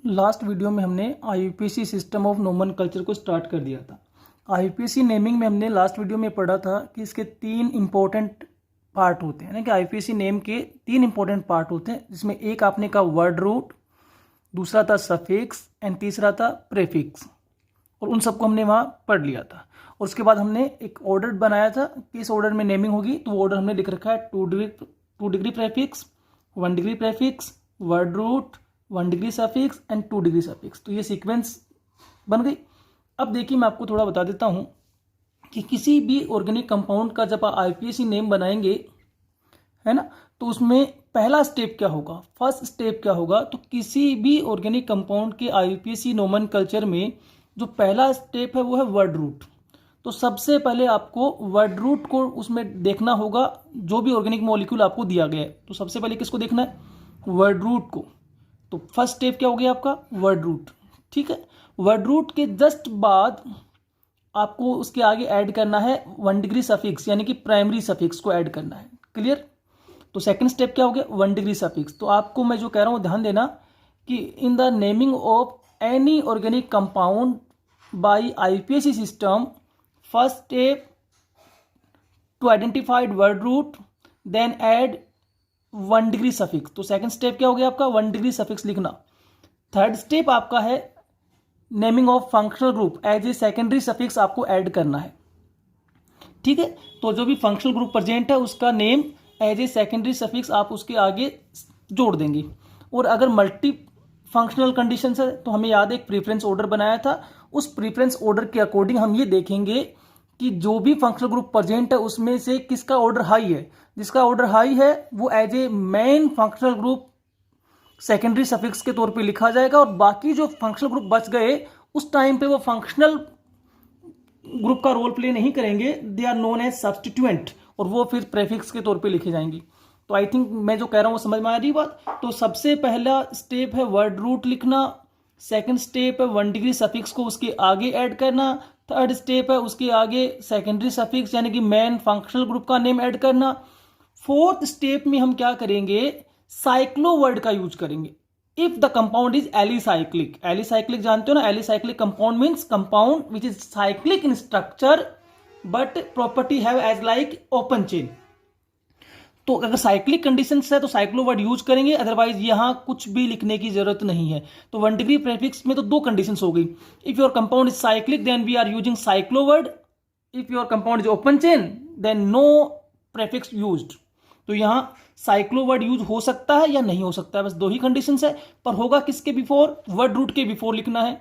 Last video में हमने IUPAC system of nomenclature को स्टार्ट कर दिया था। आईयूपीएसी नेमिंग में हमने लास्ट वीडियो में पढ़ा था कि इसके तीन इंपॉर्टेंट पार्ट होते हैं, यानी कि आईयूपीएसी नेम के तीन इंपॉर्टेंट पार्ट होते हैं, जिसमें एक आपने का वर्ड रूट, दूसरा था सफिक्स एंड तीसरा था प्रेफिक्स, और उन सबको हमने वहाँ पढ़ लिया था। और उसके बाद हमने एक ऑर्डर बनाया था कि इस ऑर्डर में नेमिंग होगी, तो वो ऑर्डर हमने लिख रखा है 2 degree prefix, 1 degree prefix, word root, 1 degree suffix and 2 degree suffix. तो ये सीक्वेंस बन गई। अब देखिए मैं आपको थोड़ा बता देता हूँ कि किसी भी ऑर्गेनिक कंपाउंड का जब आप आईयूपीएसी नेम बनाएंगे, है ना, तो उसमें पहला स्टेप क्या होगा, फर्स्ट स्टेप क्या होगा। तो किसी भी ऑर्गेनिक कंपाउंड के आईयूपीएसी नोमेनक्लेचर में जो पहला स्टेप है वो है वर्ड रूट। तो सबसे पहले आपको वर्ड रूट को उसमें देखना होगा, जो भी ऑर्गेनिक मॉलिक्यूल आपको दिया गया है। तो सबसे पहले किसको देखना है, वर्ड रूट को। तो फर्स्ट स्टेप क्या हो गया आपका, वर्ड रूट। ठीक है, वर्ड रूट के जस्ट बाद आपको उसके आगे ऐड करना है 1 डिग्री सफिक्स, यानी कि प्राइमरी सफिक्स को ऐड करना है। क्लियर। तो सेकंड स्टेप क्या हो गया, 1 डिग्री सफिक्स। तो आपको मैं जो कह रहा हूं ध्यान देना कि in the naming of any organic compound by IUPAC system, first step to identified word root, then add 1 degree suffix. तो सेकंड स्टेप क्या हो गया आपका, 1 डिग्री सफिक्स लिखना। थर्ड स्टेप आपका है naming of functional group, as a secondary suffix आपको add करना है। ठीक है, तो जो भी फंक्शनल ग्रुप प्रेजेंट है उसका name as a secondary suffix आप उसके आगे जोड़ देंगे। और अगर मल्टी फंक्शनल कंडीशन है तो हमें याद है एक प्रीफरेंस ऑर्डर बनाया था, उस प्रीफरेंस ऑर्डर के अकॉर्डिंग हम ये देखेंगे कि जो भी फंक्शनल ग्रुप प्रेजेंट है उसमें से किसका ऑर्डर हाई है। जिसका ऑर्डर हाई है वो as a main functional group secondary suffix के तौर पे लिखा जाएगा, और बाकी जो फंक्शनल ग्रुप बच गए उस टाइम पे वो फंक्शनल ग्रुप का रोल प्ले नहीं करेंगे, they are known as substituent, और वो फिर प्रेफिक्स के तौर पे लिखे जाएंगे। तो आई थिंक मैं जो कह रहा हूँ वो समझ में आ रही बात। तो सबसे पहला स्टेप है वर्ड रूट लिखना, सेकंड स्टेप है 1 डिग्री सफिक्स को उसके आगे ऐड करना, थर्ड स्टेप है उसके आगे सेकेंडरी सफिक्स यानी कि मेन फंक्शनल ग्रुप का नेम ऐड करना। फोर्थ स्टेप में हम क्या करेंगे, साइक्लो वर्ड का यूज करेंगे। If the compound is alicyclic, alicyclic जानते हो ना, alicyclic compound means compound which is cyclic in structure but property have as like open chain. तो अगर साइक्लिक कंडीशन है तो साइक्लो वर्ड यूज करेंगे, अदरवाइज यहां कुछ भी लिखने की जरूरत नहीं है। तो 1 डिग्री प्रेफिक्स में तो दो कंडीशंस हो गई, if your compound is cyclic then we are using cyclo word, if your compound is open chain then no prefix used. तो यहां साइक्लो वर्ड यूज हो सकता है या नहीं हो सकता है, बस दो ही कंडीशंस है, पर होगा किसके बिफोर, वर्ड रूट के बिफोर लिखना है।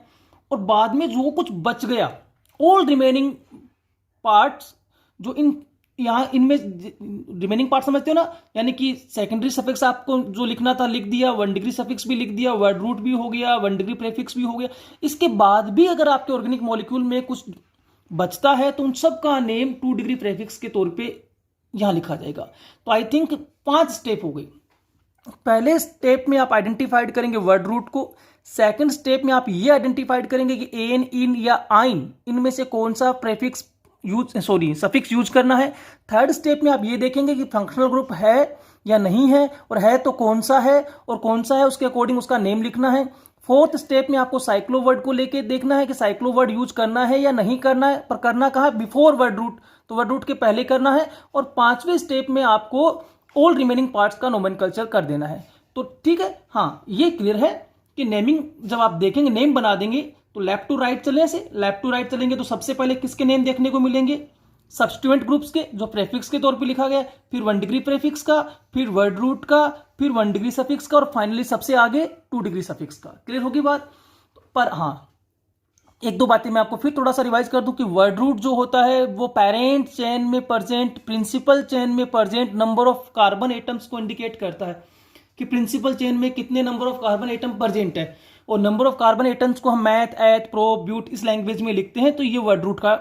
और बाद में जो कुछ बच गया, ऑल रिमेनिंग पार्ट्स जो यहां इनमें रिमेनिंग पार्ट समझते हो ना, यानी कि सेकेंडरी सफिक्स आपको जो लिखना था लिख दिया, 1 डिग्री सफिक्स भी लिख दिया, वर्ड रूट भी हो गया, 1 डिग्री प्रेफिक्स भी हो गया। इसके बाद भी अगर आपके ऑर्गेनिक मॉलिक्यूल में कुछ बचता है तो उन सब का नेम 2 डिग्री प्रेफिक्स के तौर पे यहां लिखा जाएगा। तो आई थिंक 5 स्टेप हो गई। पहले स्टेप में आप आइडेंटिफाइड करेंगे वर्ड रूट को, सेकंड स्टेप में आप ये आइडेंटिफाइड करेंगे कि एन, इन या आइन इनमें से कौन सा प्रेफिक्स सफिक्स यूज करना है। थर्ड स्टेप में आप ये देखेंगे कि फंक्शनल ग्रुप है या नहीं है, और है तो कौन सा है, और कौन सा है उसके अकॉर्डिंग उसका नेम लिखना है। फोर्थ स्टेप में आपको साइक्लो वर्ड को लेके देखना है कि साइक्लो वर्ड यूज करना है या नहीं करना है, पर करना कहाँ, बिफोर वर्ड रूट, तो वर्ड रूट के पहले करना है। और 5वें स्टेप में आपको ऑल रिमेनिंग पार्ट्स का नोमेनक्लेचर कर देना है। तो ठीक है, हाँ ये क्लियर है कि नेमिंग जब आप देखेंगे, नेम बना देंगे तो लेफ्ट टू राइट चले, ऐसे लेफ्ट टू राइट चलेंगे तो सबसे पहले किसके नेम देखने को मिलेंगे, सब्स्टिट्यूएंट ग्रुप्स के, जो प्रेफिक्स के तौर पे लिखा गया, फिर 1 डिग्री प्रेफिक्स का, फिर वर्ड रूट का, फिर 1 डिग्री सफिक्स का, और फाइनली सबसे आगे 2 डिग्री सफिक्स का। क्लियर होगी बात। पर हाँ एक दो बातें मैं आपको फिर थोड़ा सा रिवाइज कर दूं कि वर्ड रूट जो होता है वो पेरेंट चेन में प्रेजेंट, प्रिंसिपल चेन में present number of carbon atoms को इंडिकेट करता है कि प्रिंसिपल चेन में कितने number of carbon atom present है। और नंबर ऑफ कार्बन एटम्स को हम मैथ, एथ, प्रो, ब्यूट इस लैंग्वेज में लिखते हैं। तो ये वर्ड रूट का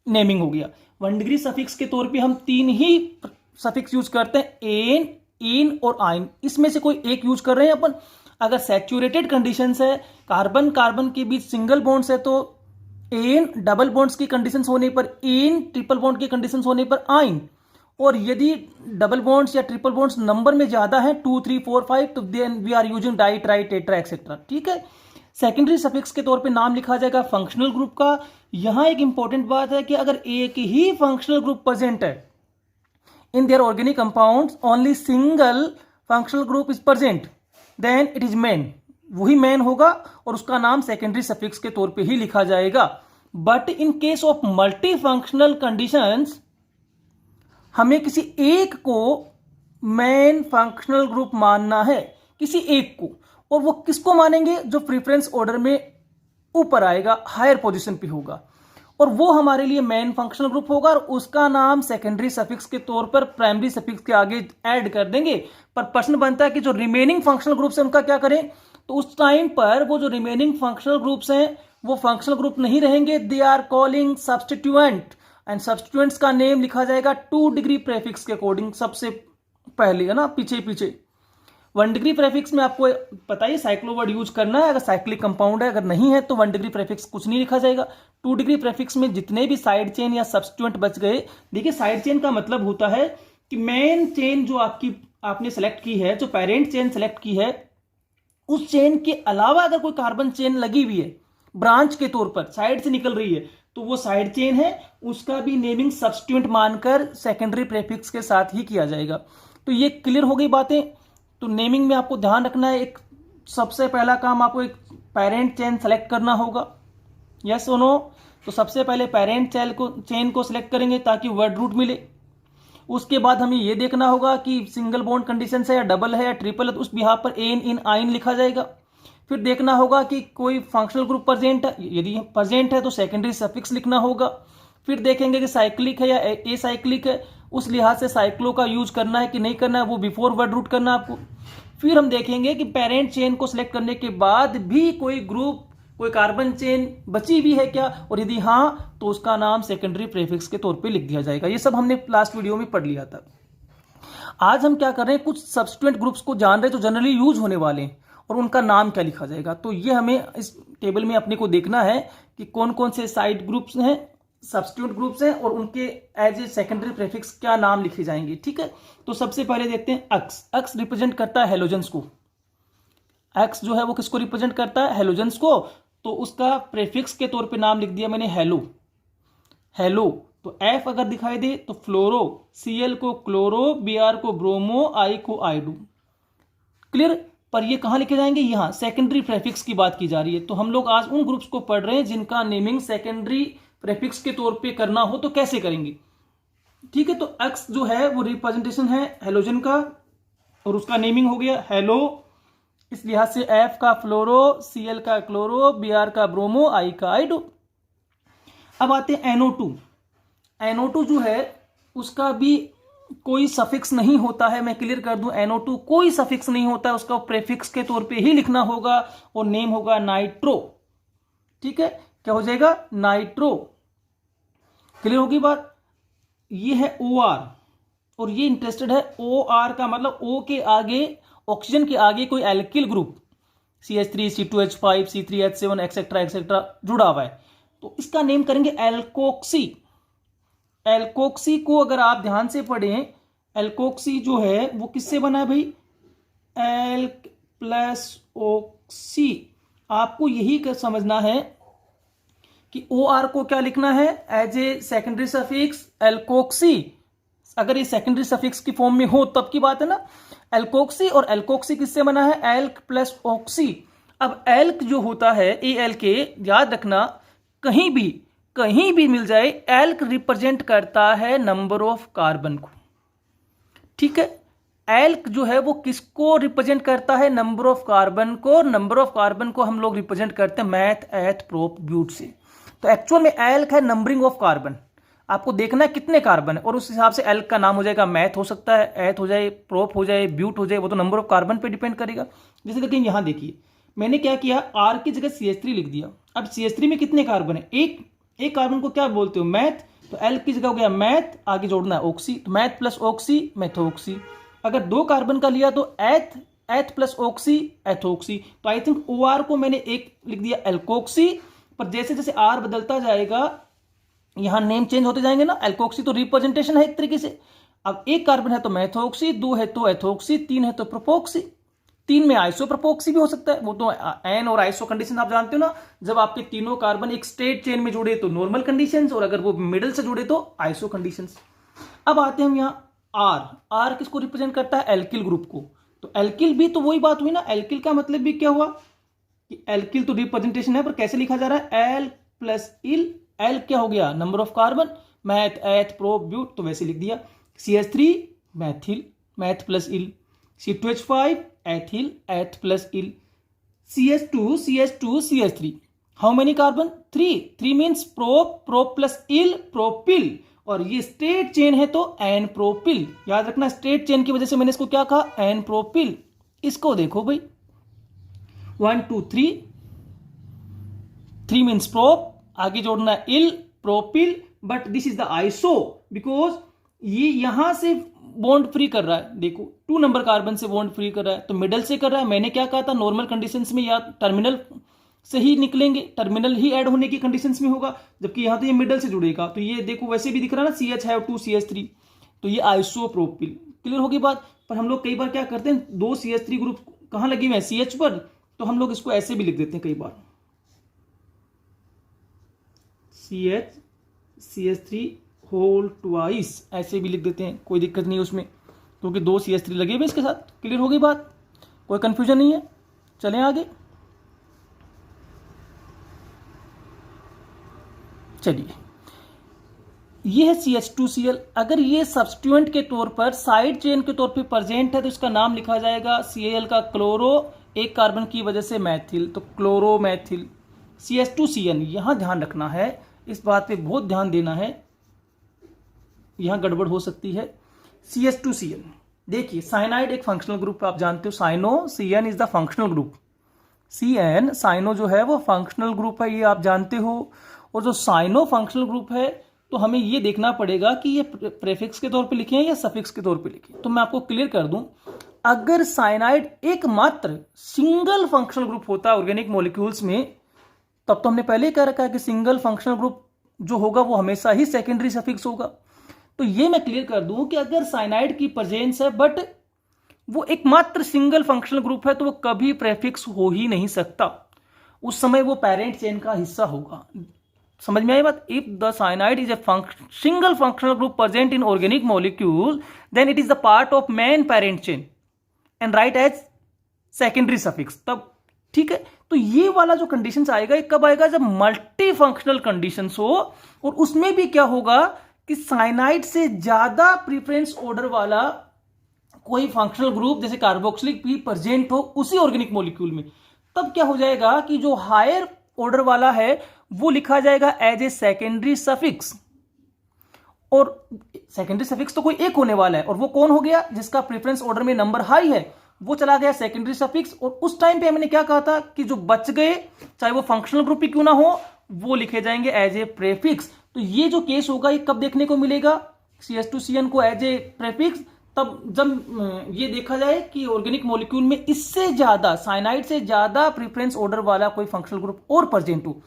नेमिंग हो गया। 1 डिग्री सफिक्स के तौर पे हम 3 ही सफिक्स यूज करते हैं, एन, इन और आइन। इसमें से कोई एक यूज कर रहे हैं अपन। अगर सैचुरेटेड कंडीशंस है, कार्बन कार्बन के बीच सिंगल बॉन्ड्स है तो एन, डबल बॉन्ड्स की कंडीशंस होने पर इन, ट्रिपल बॉन्ड की कंडीशंस होने पर आइन। और यदि डबल बॉन्ड्स या ट्रिपल बॉन्ड्स नंबर में ज्यादा है 2, 3, 4, 5, तो then we are using di, tri, tetra etcetera. ठीक है, सेकेंडरी सफिक्स के तौर पे नाम लिखा जाएगा फंक्शनल ग्रुप का। यहां एक इंपॉर्टेंट बात है कि अगर एक ही फंक्शनल ग्रुप प्रेजेंट है in their organic compounds, only single functional group is present, then it is main, वही मेन होगा और उसका नाम सेकेंडरी सफिक्स के तौर पे ही लिखा जाएगा। But in case of multi functional conditions हमें किसी एक को मेन फंक्शनल ग्रुप मानना है, किसी एक को, और वो किसको मानेंगे? जो प्रेफरेंस ऑर्डर में ऊपर आएगा, हायर पोजीशन पे होगा, और वो हमारे लिए मेन फंक्शनल ग्रुप होगा और उसका नाम सेकेंडरी सफिक्स के तौर पर प्राइमरी सफिक्स के आगे ऐड कर देंगे। पर प्रश्न बनता है कि जो रिमेनिंग फंक्शनल ग्रुप्स हैं उनका क्या करें? तो उस टाइम पर वो जो रिमेनिंग फंक्शनल ग्रुप्स हैं वो फंक्शनल ग्रुप नहीं रहेंगे, they are calling substituent, and substituents का नेम लिखा जाएगा 2 डिग्री प्रेफिक्स के अकॉर्डिंग। सबसे पहले है ना, पीछे 1 डिग्री प्रेफिक्स में आपको पता ही साइक्लो वर्ड यूज करना है, अगर साइक्लिक कंपाउंड है, अगर नहीं है तो 1 डिग्री प्रेफिक्स कुछ नहीं लिखा जाएगा। 2 डिग्री प्रेफिक्स में जितने भी साइड चेन या सब्स्टिट्यूएंट बच गए, देखिए साइड चेन का मतलब होता है कि मेन चेन जो आपने सेलेक्ट की है, जो पेरेंट चेन सेलेक्ट की है, उस चेन के अलावा अगर कोई कार्बन चेन लगी हुई है ब्रांच के तौर पर, साइड से निकल रही है, तो वो साइड चेन है, उसका भी नेमिंग सब्स्टिट्यूएंट मानकर सेकेंडरी प्रेफिक्स के साथ ही किया जाएगा। तो ये क्लियर हो गई बातें। तो नेमिंग में आपको ध्यान रखना है, एक सबसे पहला काम आपको एक पेरेंट चेन सेलेक्ट करना होगा, यस और नो। तो सबसे पहले पेरेंट चेन को सिलेक्ट करेंगे ताकि वर्ड रूट मिले। उसके बाद हमें यह देखना होगा कि सिंगल बॉन्ड कंडीशन है या डबल है या ट्रिपल है, तो उस बिहाफ पर एन इन आइन लिखा जाएगा। फिर देखना होगा कि कोई फंक्शनल ग्रुप प्रेजेंट है, यदि प्रेजेंट है तो सेकेंडरी सफिक्स लिखना होगा। फिर देखेंगे कि साइक्लिक है या ए साइक्लिक है, उस लिहाज से साइक्लो का यूज करना है कि नहीं करना है, वो बिफोर वर्ड रूट करना है आपको। फिर हम देखेंगे कि पेरेंट चेन को सिलेक्ट करने के बाद भी कोई ग्रुप, कोई कार्बन चेन बची हुई है क्या, और यदि हाँ तो उसका नाम सेकेंडरी प्रेफिक्स के तौर पे लिख दिया जाएगा। ये सब हमने लास्ट वीडियो में पढ़ लिया था। आज हम क्या कर रहे हैं, कुछ सब्स्टिट्यूएंट ग्रुप्स को जान रहे हैं जो जनरली यूज होने वाले हैं और उनका नाम क्या लिखा जाएगा। तो ये हमें इस टेबल में अपने को देखना है कि कौन कौन से साइड ग्रुप्स हैं, सब्स्टिट्यूएंट ग्रुप्स हैं, और उनके एज ए सेकेंडरी प्रेफिक्स क्या नाम लिखे जाएंगे। ठीक है, तो सबसे पहले देखते हैं अक्स। अक्स रिप्रेजेंट करता है हेलोजेंस को। एक्स जो है वो किसको रिप्रेजेंट करता है? हेलोजेंस को। तो उसका प्रेफिक्स के तौर पे नाम लिख दिया मैंने हेलो। हेलो तो एफ अगर दिखाई दे तो फ्लोरो, सीएल को क्लोरो, बीआर को ब्रोमो, आई को आइडू। क्लियर? पर ये कहां लिखे जाएंगे? यहां सेकेंडरी प्रेफिक्स की बात की जा रही है। तो हम लोग आज उन ग्रुप्स को पढ़ रहे हैं जिनका नेमिंग सेकेंडरी प्रेफिक्स के तौर पे करना हो तो कैसे करेंगे। ठीक है, तो एक्स जो है वो रिप्रेजेंटेशन है हेलोजन का और उसका नेमिंग हो गया हेलो। इस लिहाज से एफ का फ्लोरो, सीएल का क्लोरो, बीआर का ब्रोमो, आई का आइडो। अब आते हैं NO2। NO2 जो है उसका भी कोई सफिक्स नहीं होता है, मैं क्लियर कर दूं, NO2 कोई सफिक्स नहीं होता है, उसका प्रेफिक्स के तौर पे ही लिखना होगा और नेम होगा नाइट्रो। ठीक है, क्या हो जाएगा? नाइट्रो। क्लियर होगी बात? ये है OR और ये इंटरेस्टेड है OR का मतलब O के आगे, ऑक्सीजन के आगे कोई alkyl group CH3, C2H5, C3H7 etcetera etcetera जुड़ा हुआ है, तो इसका नेम करेंगे एल्कोक्सी। एल्कोक्सी को अगर आप ध्यान से पढ़ें, एल्कोक्सी जो है वो किससे बना है भाई? Elk plus oxy. आपको यही समझना है कि OR को क्या लिखना है? As a secondary suffix alkoxy. अगर ये सेकेंडरी सफिक्स की फॉर्म में हो तब की बात है ना। एल्कोक्सी, और एल्कोक्सी किससे बना है? Elk plus oxy. अब एल्क जो होता है ALK, याद रखना कहीं भी मिल जाए, एल्क रिप्रेजेंट करता है नंबर ऑफ कार्बन को। ठीक है, एल्क जो है वो किसको रिप्रेजेंट करता है? नंबर ऑफ कार्बन को। नंबर ऑफ कार्बन को हम लोग रिप्रेजेंट करते हैं मैथ, एथ, प्रोप, ब्यूट से। तो एक्चुअल में एल्क है नंबरिंग ऑफ कार्बन। आपको देखना है कितने कार्बन है और उस हिसाब से एल्क का नाम हो जाएगा। मैथ हो सकता है, एथ हो जाए, प्रोप हो जाए, ब्यूट हो जाए, वो तो नंबर ऑफ कार्बन पे डिपेंड करेगा। जैसे देखिए यहां देखिए मैंने क्या किया, R की जगह CH3 लिख दिया। अब CH3 में कितने कार्बन है? एक कार्बन को क्या बोलते हो? मैथ। तो एल की जगह हो गया मैथ, आगे जोड़ना है ऑक्सी, तो मैथ प्लस ऑक्सी मैथोक्सी। अगर 2 कार्बन का लिया तो एथ प्लस ऑक्सी एथोक्सी। तो आई थिंक OR को मैंने एक लिख दिया एल्कोक्सी, पर जैसे जैसे R बदलता जाएगा यहां नेम चेंज होते जाएंगे ना। एल्कोक्सी तो रिप्रेजेंटेशन है एक तरीके से। अब 1 कार्बन है तो मैथोक्सी, 2 है तो एथोक्सी, 3 है तो प्रोपोक्सी। तीन में आइसोप्रोपोक्सी भी हो सकता है, वो तो एन और आइसो कंडीशन आप जानते हो ना, जब आपके तीनों कार्बन एक स्ट्रेट चेन में जुड़े तो नॉर्मल कंडीशंस, और अगर वो मिडल से जुड़े तो आइसो कंडीशंस। अब आते हैं हम यहाँ आर। आर किसको रिप्रेजेंट करता है? एल्किल ग्रुप को। तो एल्किल भी तो वही बात हुई ना, एल्किल का मतलब भी क्या हुआ कि एल्किल तो रिप्रेजेंटेशन है, पर कैसे लिखा जा रहा है? एल प्लस इल। एल क्या हो गया? Number of carbon, meth eth prop but, तो वैसे लिख दिया। CH3 methyl, meth plus yl. C2H5 ethyl, eth plus yl. CH2 CH2 CH3, how many carbon? 3। 3 means prop, prop plus yl, propyl. और ये straight chain है तो N propyl. याद रखना, स्ट्रेट चेन की वजह से मैंने इसको क्या कहा? N propyl. इसको देखो भाई, 1 2 3, 3 मीन्स प्रोप, आगे जोड़ना है इल, propyl, but this is the iso, because ये यहां से बॉन्ड फ्री कर रहा है। देखो 2 नंबर कार्बन से बॉन्ड फ्री कर रहा है, तो मिडल से कर रहा है। मैंने क्या कहा था? नॉर्मल कंडीशंस में या टर्मिनल से ही निकलेंगे, टर्मिनल ही ऐड होने की कंडीशंस में होगा, जबकि यहां तो ये मिडल से जुड़ेगा। तो ये देखो वैसे भी दिख रहा है ना, CH है 2 CH3, तो ये आइसोप्रोपिल। क्लियर होगी बात? पर हम लोग कई बार क्या करते हैं, 2 CH3 ग्रुप कहां लगे हुए हैं? CH पर, तो हम लोग इसको ऐसे भी लिख देते हैं कई बार, CH CH3 होल ट्वाइस, ऐसे भी लिख देते हैं, कोई दिक्कत नहीं है उसमें, क्योंकि 2 CH3 लगे हुए इसके साथ। क्लियर होगी बात? कोई कंफ्यूजन नहीं है? चलें आगे। चलिए, ये है CH2Cl। अगर ये सब्स्टिट्यूएंट के तौर पर साइड चेन के तौर पे प्रेजेंट है तो इसका नाम लिखा जाएगा Cl का क्लोरो, एक कार्बन की वजह से मैथिल, तो क्लोरोमैथिल। CH2Cn, यहां ध्यान रखना है, इस बात पे बहुत ध्यान देना है, यहां गड़बड़ हो सकती है। CH2Cn, देखिए साइनाइड एक फंक्शनल ग्रुप आप जानते हो, cyano, Cn is the functional group. Cn cyano जो है वो फंक्शनल ग्रुप है, ये आप जानते हो। और जो साइनो फंक्शनल ग्रुप है तो हमें ये देखना पड़ेगा कि ये प्रेफिक्स के तौर पे लिखे हैं या सफिक्स के तौर पे लिखे हैं। तो मैं आपको क्लियर कर दूं, अगर साइनाइड एकमात्र सिंगल फंक्शनल ग्रुप होता है ऑर्गेनिक मॉलिक्यूल्स में, तब तो हमने पहले ही कह रखा है कि सिंगल फंक्शनल ग्रुप जो होगा वो हमेशा ही सेकेंडरी सफिक्स होगा। तो ये मैं क्लियर कर दूं कि अगर साइनाइड की प्रेजेंस है बट वो एकमात्र सिंगल फंक्शनल ग्रुप है तो वो कभी प्रेफिक्स हो ही नहीं सकता, उस समय वो पेरेंट चेन का हिस्सा होगा। समझ में आई बात? If the cyanide is a single functional group present in organic molecule then it is the part of main parent chain and write as secondary suffix, तब ठीक है। तो ये वाला जो कंडीशंस आएगा, ये कब आएगा? जब मल्टी फंक्शनल कंडीशंस हो, और उसमें भी क्या होगा कि साइनाइड से ज्यादा प्रीफरेंस ऑर्डर वाला कोई फंक्शनल ग्रुप जैसे कार्बोक्सिलिक भी प्रेजेंट हो उसी ऑर्गेनिक मॉलिक्यूल में, तब क्या हो जाएगा कि जो हायर ऑर्डर वाला है वो लिखा जाएगा एज ए सेकेंडरी सफिक्स। और सेकेंडरी सफिक्स तो कोई एक होने वाला है, और वो कौन हो गया? जिसका प्रेफरेंस ऑर्डर में नंबर हाई है, वो चला गया सेकेंडरी सफिक्स। और उस टाइम पे मैंने क्या कहा था कि जो बच गए, चाहे वो फंक्शनल ग्रुप ही क्यों ना हो, वो लिखे जाएंगे एज ए प्रेफिक्स। तो ये जो केस होगा ये कब देखने को मिलेगा? CH2Cn को एज ए प्रेफिक्स तब जब ये देखा जाए कि ऑर्गेनिक मॉलिक्यूल में इससे ज्यादा, साइनाइड से ज्यादा प्रेफरेंस ऑर्डर वाला कोई फंक्शनल ग्रुप और प्रेजेंट हो,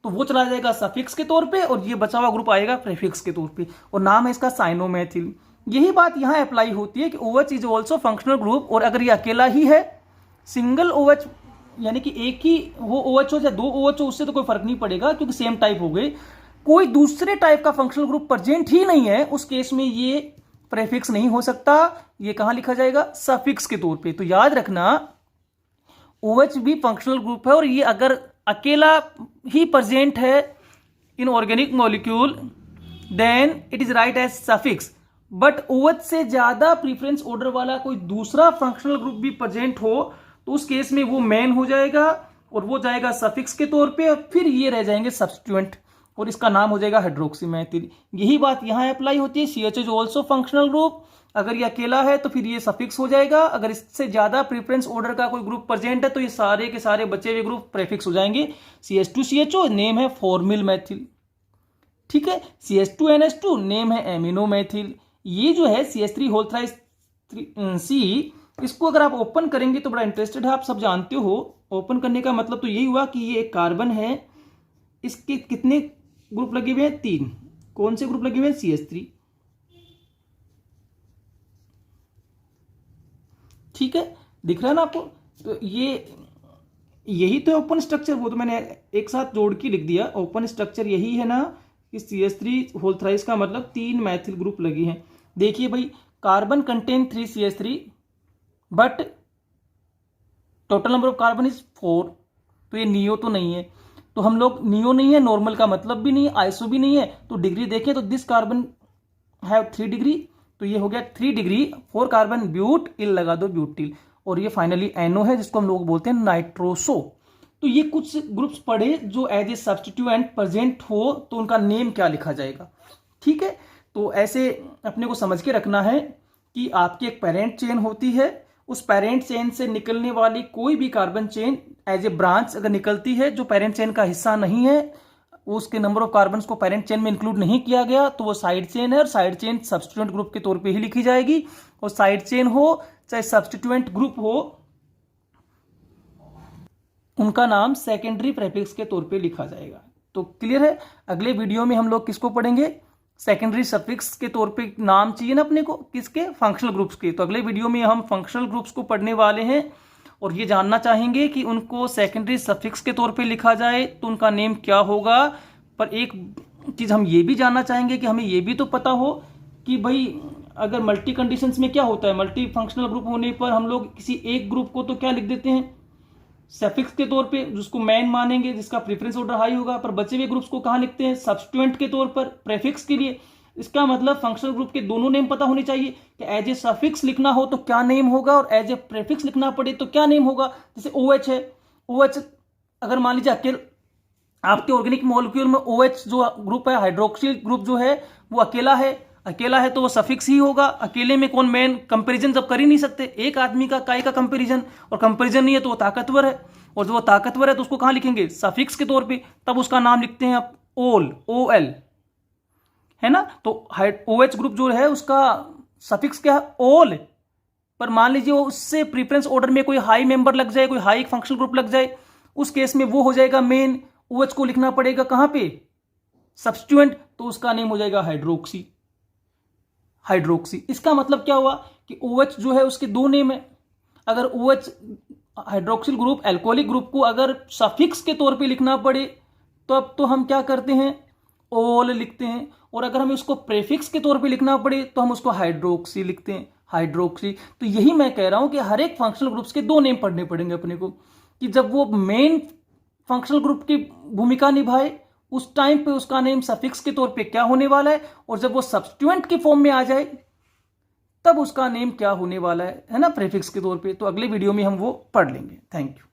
तो वो चला जाएगा सफिक्स के तौर पे और ये बचा हुआ ग्रुप आएगा प्रेफिक्स के तौर पे, और नाम है इसका साइनोमेथिल। यही बात यहां अप्लाई होती है कि OH is also functional group, और अगर ये अकेला ही है, सिंगल OH, यानी कि एक ही वो OH हो या 2 OH हो, उससे तो कोई फर्क नहीं पड़ेगा क्योंकि सेम टाइप हो गए। कोई दूसरे टाइप का फंक्शनल ग्रुप प्रेजेंट ही नहीं है, उस केस में ये प्रेफिक्स नहीं हो सकता, ये कहां लिखा जाएगा? सफिक्स के तौर पे। तो याद रखना OH भी फंक्शनल ग्रुप है, और ये अगर अकेला ही प्रेजेंट है in organic molecule then it is write as suffix. But OH से ज्यादा प्रीफरेंस ऑर्डर वाला कोई दूसरा फंक्शनल ग्रुप भी प्रेजेंट हो तो उस केस में वो मेन हो जाएगा और वो जाएगा सफिक्स के तौर पे, और फिर ये रह जाएंगे सब्स्टिट्यूएंट और इसका नाम हो जाएगा हाइड्रोक्सीमेथिल। यही बात यहां अप्लाई होती है। CH is also functional group, अगर ये अकेला है तो फिर ये सफिक्स हो जाएगा, अगर इससे ज्यादा प्रेफरेंस ऑर्डर का कोई ग्रुप प्रेजेंट है तो ये सारे के सारे बचे हुए ग्रुप प्रेफिक्स हो जाएंगे। CH2CHO नेम है फॉर्मिल मैथिल, ठीक है। CH2NH2 नेम है एमिनोमेथिल। ये जो है CH3 होल थ्राइस C, इसको अगर आप ओपन करेंगे तो बड़ा इंटरेस्टेड है, आप सब जानते हो। ओपन करने का मतलब तो यही हुआ कि ये एक कार्बन है, इसके कितने ग्रुप लगे हुए हैं? 3। कौन से ग्रुप लगे हुए हैं? CH3, ठीक है, दिख रहा है ना आपको? तो यही तो ओपन स्ट्रक्चर, वो तो मैंने एक साथ जोड़ के लिख दिया। ओपन स्ट्रक्चर यही है ना कि CH3 होल थ्राइस का मतलब 3 मैथिल ग्रुप लगी हैं। देखिए भाई, carbon contain 3 CH3 but total number of carbon is 4, तो ये नियो तो नहीं है। तो हम लोग नियो नहीं है, नॉर्मल का मतलब भी नहीं है, आइसो भी नहीं है, तो डिग्री देखें तो दिस कार्बन हैव 3 डिग्री, तो ये हो गया 3 डिग्री 4 कार्बन ब्यूट, इल लगा दो ब्यूटिल, और ये फाइनली एनो है जिसको हम लोग बोलते हैं नाइट्रोसो। तो ये कुछ ग्रुप्स पढ़े जो एज ए सब्स्टिट्यूएंट प्रेजेंट हो तो उनका नेम क्या लिखा जाएगा। ठीक है, तो ऐसे अपने को समझ के रखना है कि आपकी एक पेरेंट चेन होती है, उस पेरेंट चेन से निकलने वाली कोई भी carbon chain as a branch अगर निकलती है जो पेरेंट चेन का हिस्सा नहीं है, उसके नंबर ऑफ कार्बन को पेरेंट चेन में इंक्लूड नहीं किया गया, तो वो साइड चेन है, और साइड चेन सब्स्टिट्यूएंट ग्रुप के तौर पे ही लिखी जाएगी। और साइड चेन हो चाहे सब्स्टिट्यूएंट ग्रुप हो, उनका नाम सेकेंडरी प्रेफिक्स के तौर पे लिखा जाएगा। तो क्लियर है। अगले वीडियो में हम लोग किसको पढ़ेंगे, सेकेंडरी सफिक्स के तौर पे नाम चाहिए ना अपने को, किसके, फंक्शनल ग्रुप्स के। तो अगले वीडियो में हम फंक्शनल ग्रुप्स को पढ़ने वाले हैं और ये जानना चाहेंगे कि उनको सेकेंडरी सफिक्स के तौर पे लिखा जाए तो उनका नेम क्या होगा। पर एक चीज़ हम ये भी जानना चाहेंगे कि हमें ये भी तो पता हो कि भाई अगर मल्टी कंडीशंस में क्या होता है, मल्टी फंक्शनल ग्रुप होने पर हम लोग किसी एक ग्रुप को तो क्या लिख देते हैं, सफिक्स के तौर पे, जिसको मैन मानेंगे, जिसका प्रेफरेंस ऑर्डर हाई होगा। पर बचे हुए ग्रुप्स को कहाँ लिखते हैं, सब्स्टिट्यूएंट के तौर पर, प्रेफिक्स के लिए। इसका मतलब फंक्शनल ग्रुप के दोनों नेम पता होने चाहिए कि एज ए सफिक्स लिखना हो तो क्या नेम होगा और एज ए प्रेफिक्स लिखना पड़े तो क्या नेम होगा। जैसे OH है, OH अगर मान लीजिए अकेले आपके ऑर्गेनिक मॉलिक्यूल में OH जो ग्रुप है, हाइड्रोक्सिल ग्रुप जो है वो अकेला है तो वो सफिक्स ही होगा। अकेले में कौन मैन, कंपैरिजन जब कर ही नहीं सकते, एक आदमी का काय का कंपैरिजन, और कंपैरिजन नहीं है तो वो ताकतवर है, और जो वो ताकतवर है तो उसको कहाँ लिखेंगे, सफिक्स के तौर पे। तब उसका नाम लिखते हैं आप OL, है ना। तो OH ग्रुप जो है उसका सफिक्स क्या है, OL। पर मान लीजिए वो उससे प्रीफरेंस ऑर्डर में कोई हाई मेंबर लग जाए, कोई हाई फंक्शनल ग्रुप लग जाए, उस केस में वो हो जाएगा मेन। OH को लिखना पड़ेगा कहाँ पे, सब्स्टिट्यूएंट, तो उसका नेम हो जाएगा हाइड्रोक्सी। इसका मतलब क्या हुआ कि OH जो है उसके दो नेम है। अगर OH hydroxyl group, alcoholic group को अगर सफिक्स के तौर पे लिखना पड़े तो अब तो हम क्या करते हैं, ओल लिखते हैं, और अगर हमें उसको प्रेफिक्स के तौर पे लिखना पड़े तो हम उसको हाइड्रोक्सी लिखते हैं, हाइड्रोक्सी। तो यही मैं कह रहा हूं कि हर एक फंक्शनल ग्रुप्स के दो नेम पढ़ने पड़ेंगे अपने को, कि जब वो मेन फंक्शनल ग्रुप की भूमिका निभाए उस टाइम पे उसका नेम सफिक्स के तौर पे क्या होने वाला है, और जब वो सब्स्टिट्यूएंट की फॉर्म में आ जाए तब उसका नेम क्या होने वाला है ना, प्रीफिक्स के तौर पे। तो अगले वीडियो में हम वो पढ़ लेंगे। Thank you.